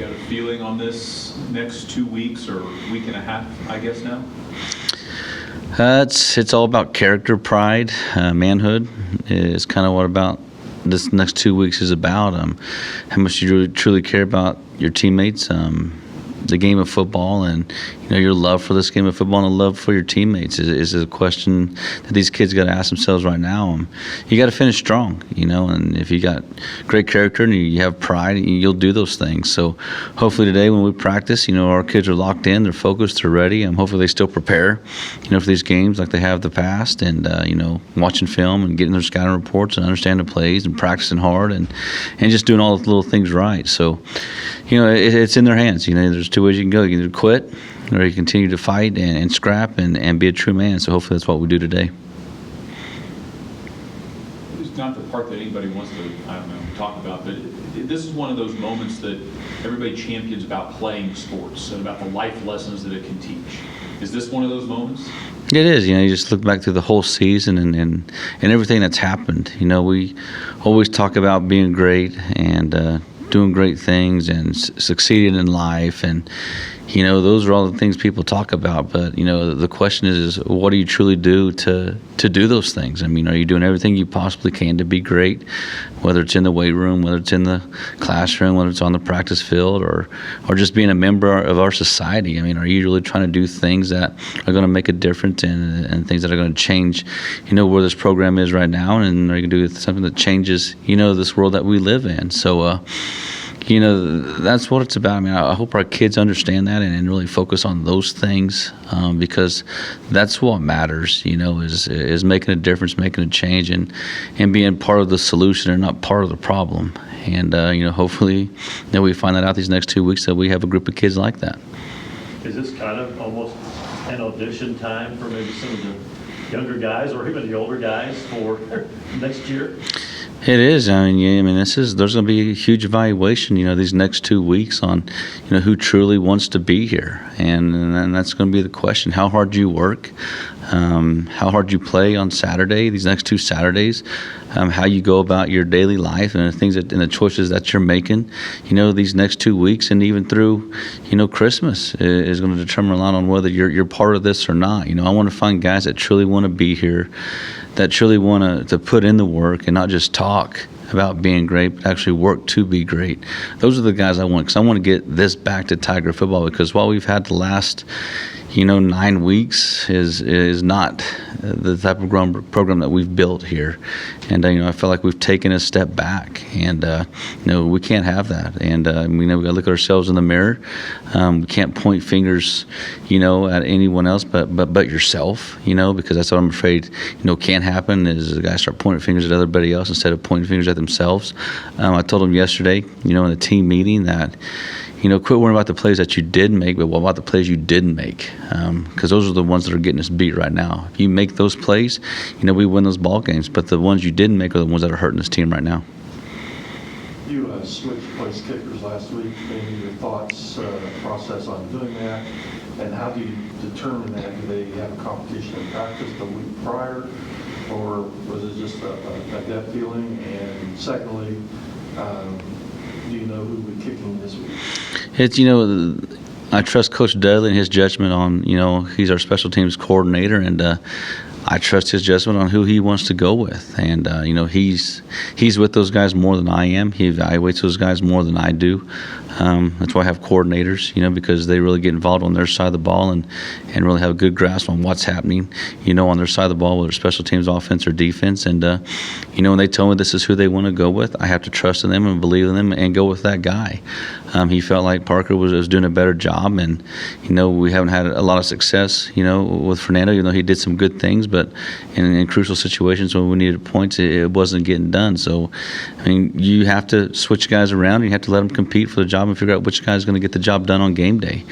got a feeling on this next 2 weeks or week and a half, I guess now? It's all about character, pride, manhood is kind of what about this next 2 weeks is about. How much you really, truly care about your teammates, the game of football, and your love for this game of football and the love for your teammates is a question that these kids got to ask themselves right now. You got to finish strong, and if you got great character and you have pride, you'll do those things. So hopefully today when we practice, our kids are locked in, they're focused, they're ready, and hopefully they still prepare, for these games like they have the past, and watching film and getting their scouting reports and understanding the plays and practicing hard and just doing all the little things right. So it's in their hands. There's two ways you can go. You can either quit or you continue to fight and scrap and be a true man. So hopefully that's what we do today. It's not the part that anybody wants to, talk about, but this is one of those moments that everybody champions about playing sports and about the life lessons that it can teach. Is this one of those moments? It is. You just look back through the whole season and everything that's happened. We always talk about being great and doing great things and succeeding in life, and those are all the things people talk about. But the question is what do you truly do to do those things? Are you doing everything you possibly can to be great, whether it's in the weight room, whether it's in the classroom, whether it's on the practice field, or just being a member of our society? Are you really trying to do things that are going to make a difference and things that are going to change where this program is right now, and are you going to do something that changes this world that we live in? So that's what it's about. I hope our kids understand that and really focus on those things, because that's what matters, is making a difference, making a change, and being part of the solution and not part of the problem. And, hopefully we find that out these next 2 weeks that we have a group of kids like that. Is this kind of almost an audition time for maybe some of the younger guys or even the older guys for next year? It is. There's going to be a huge evaluation, these next 2 weeks on, who truly wants to be here. And that's going to be the question. How hard do you work? How hard you play on Saturday, these next 2 Saturdays, how you go about your daily life and the things and the choices that you're making, these next 2 weeks and even through, Christmas is going to determine a lot on whether you're part of this or not. I want to find guys that truly want to be here, that truly want to put in the work and not just talk about being great, but actually work to be great. Those are the guys I want, because I want to get this back to Tiger football, because while we've had the last 9 weeks is not the type of program that we've built here. And, I feel like we've taken a step back, and, we can't have that. And, we got to look at ourselves in the mirror. We can't point fingers, at anyone else but yourself, because that's what I'm afraid, can't happen, is the guys start pointing fingers at everybody else instead of pointing fingers at themselves. I told them yesterday, in the team meeting that, quit worrying about the plays that you did make, but what about the plays you didn't make? Because those are the ones that are getting us beat right now. If you make those plays, we win those ball games. But the ones you didn't make are the ones that are hurting this team right now. You switched place kickers last week. Maybe your thoughts, process on doing that, and how do you determine that? Do they have a competition in practice the week prior, or was it just a gut feeling? And secondly, do you know who will be kicking this week? It's, I trust Coach Dudley and his judgment on, he's our special teams coordinator, and I trust his judgment on who he wants to go with. And, he's with those guys more than I am. He evaluates those guys more than I do. That's why I have coordinators, because they really get involved on their side of the ball and really have a good grasp on what's happening, on their side of the ball, whether special teams, offense, or defense. And, when they tell me this is who they want to go with, I have to trust in them and believe in them and go with that guy. He felt like Parker was doing a better job, and, we haven't had a lot of success, with Fernando, even though he did some good things, but in crucial situations when we needed points, it wasn't getting done. So, you have to switch guys around, and you have to let them compete for the job and figure out which guy's going to get the job done on game day.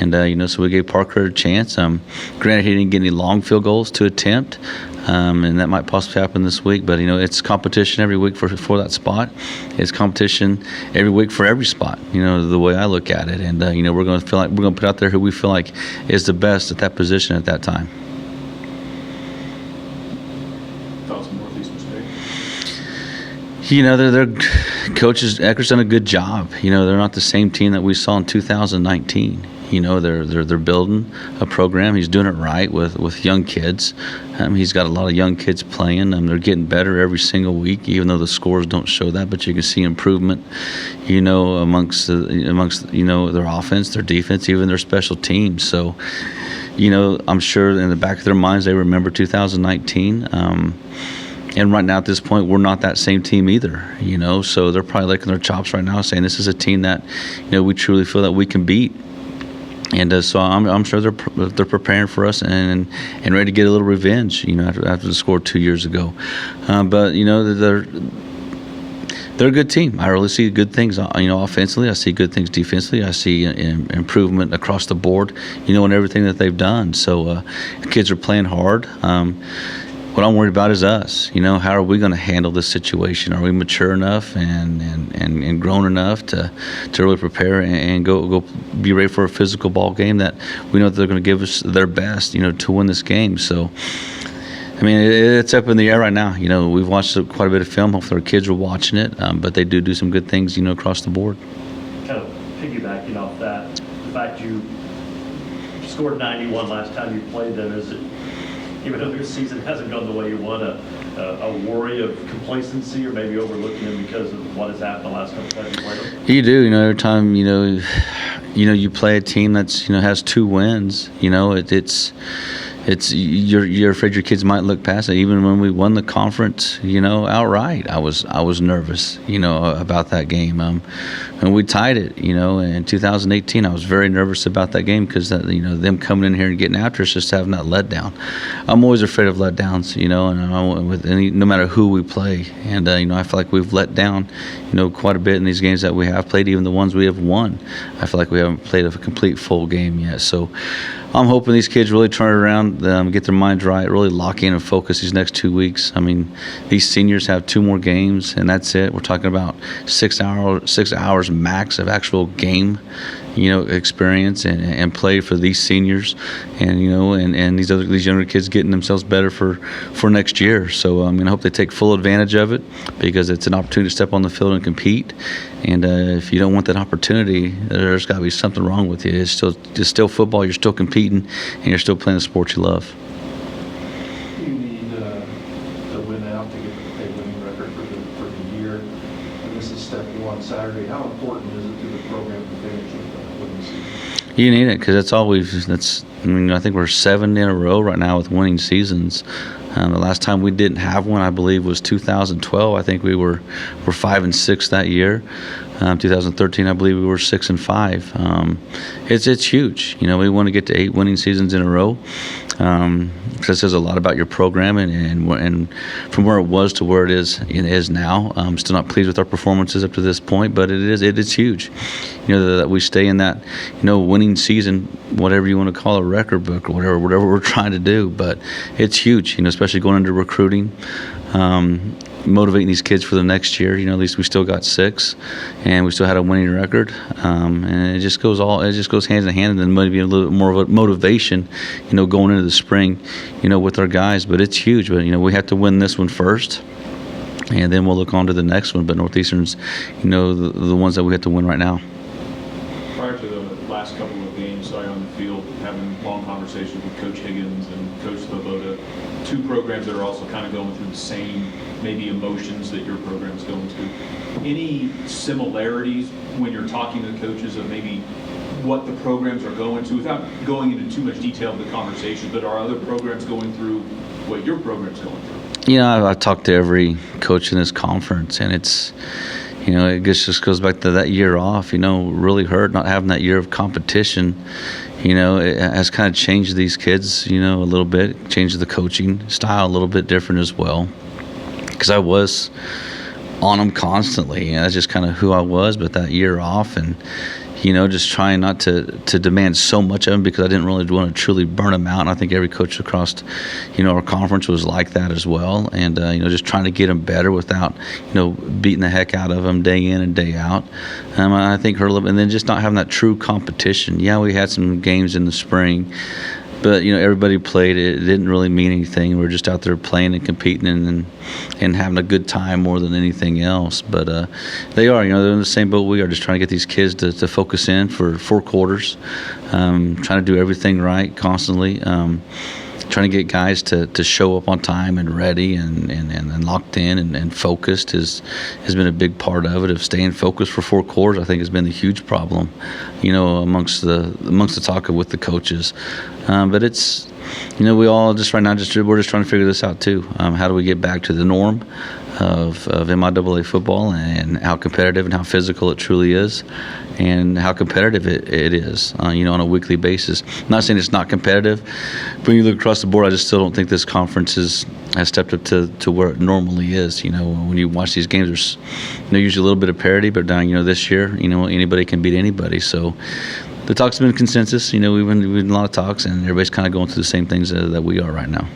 And, so we gave Parker a chance. Granted, he didn't get any long field goals to attempt, and that might possibly happen this week. But, it's competition every week for that spot. It's competition every week for every spot, the way I look at it. And, we're going to put out there who we feel like is the best at that position at that time. Thoughts on Northeastern State? You know, they're coaches. Ecker's done a good job. You know, they're not the same team that we saw in 2019. You know, they're building a program. He's doing it right with young kids. He's got a lot of young kids playing. They're getting better every single week, even though the scores don't show that. But you can see improvement. You know, amongst you know, their offense, their defense, even their special teams. So, you know, I'm sure in the back of their minds they remember 2019. And right now at this point, we're not that same team either, you know. So they're probably licking their chops right now, saying this is a team that, you know, we truly feel that we can beat. And so I'm sure they're preparing for us and ready to get a little revenge, you know, after the score 2 years ago. But you know, they're a good team. I really see good things, you know, offensively. I see good things defensively. I see improvement across the board, you know, in everything that they've done. So the kids are playing hard. What I'm worried about is us. You know, how are we going to handle this situation? Are we mature enough and grown enough to really prepare and go be ready for a physical ball game that we know that they're going to give us their best, you know, to win this game. So, I mean, it's up in the air right now. You know, we've watched quite a bit of film. Hopefully our kids are watching it, but they do some good things, you know, across the board. Kind of piggybacking off that, the fact you scored 91 last time you played them, is it, even though their season hasn't gone the way you want, a worry of complacency or maybe overlooking them because of what has happened the last couple times you played them? You do, you know, every time, you know, you play a team that's, you know, has 2 wins, you know, it's you're afraid your kids might look past it. Even when we won the conference, you know, outright, I was nervous, you know, about that game. And we tied it, you know, in 2018. I was very nervous about that game because, you know, them coming in here and getting after us, just having that letdown. I'm always afraid of letdowns, you know, and with no matter who we play. And you know, I feel like we've let down, you know, quite a bit in these games that we have played, even the ones we have won. I feel like we haven't played a complete full game yet. So I'm hoping these kids really turn it around, get their minds right, really lock in and focus these next 2 weeks. I mean, these seniors have 2 more games, and that's it. We're talking about 6 hours max of actual game, you know, experience and play for these seniors, and you know, and these younger kids getting themselves better for next year. So I hope they take full advantage of it, because it's an opportunity to step on the field and compete. And if you don't want that opportunity, there's got to be something wrong with you. It's still football. You're still competing, and you're still playing the sport you love. You need to win out to get a winning record for the year. And this is step 1 Saturday. How important is it to the program to finish with winning season? You need it, because that's all I think we're 7 in a row right now with winning seasons. The last time we didn't have one, I believe, was 2012. I think we were 5-6 that year. 2013, I believe we were 6-5. It's huge. You know, we want to get to 8 winning seasons in a row. Because it says a lot about your program and from where it was to where it is now. I'm still not pleased with our performances up to this point, but it is huge. You know, that we stay in that, you know, winning season, whatever you want to call a record book or whatever we're trying to do. But it's huge, you know, especially going into recruiting. Motivating these kids for the next year. You know, at least we still got 6, and we still had a winning record. And it just goes hand in hand, and then maybe a little bit more of a motivation, you know, going into the spring, you know, with our guys. But it's huge. But you know, we have to win this one first, and then we'll look on to the next one. But Northeastern's, you know, the ones that we have to win right now. Prior to the last couple of games, I on the field having long conversations with Coach Higgins and Coach Svoboda, 2 programs that are also kind of going through the same maybe emotions that your program's going through. Any similarities when you're talking to the coaches of maybe what the programs are going to, without going into too much detail of the conversation, but are other programs going through what your program's going through? You know, I've talked to every coach in this conference, and it's, you know, it just goes back to that year off, you know, really hurt not having that year of competition. You know, it has kind of changed these kids, you know, a little bit, changed the coaching style a little bit different as well. Because I was on them constantly, and that's just kind of who I was. But that year off, and you know, just trying not to demand so much of them, because I didn't really want to truly burn them out. And I think every coach across, you know, our conference was like that as well. And you know, just trying to get them better without, you know, beating the heck out of them day in and day out. I think hurt a little bit, and then just not having that true competition. Yeah, we had some games in the spring, But everybody played. It didn't really mean anything. We were just out there playing and competing and having a good time more than anything else. But they are, they're in the same boat we are, just trying to get these kids to focus in for 4 quarters, trying to do everything right constantly. Trying to get guys to show up on time and ready and locked in and focused has been a big part of it. Of staying focused for 4 quarters, I think, has been a huge problem, amongst the talk with the coaches. But it's, we all just right now we're just trying to figure this out too. How do we get back to the norm of MIAA football and how competitive and how physical it truly is, and how competitive it is, on a weekly basis. I'm not saying it's not competitive, but when you look across the board, I just still don't think this conference has stepped up to where it normally is. When you watch these games, there's usually a little bit of parity, but now, this year, anybody can beat anybody. So the talks have been consensus. We've been a lot of talks, and everybody's kind of going through the same things that we are right now.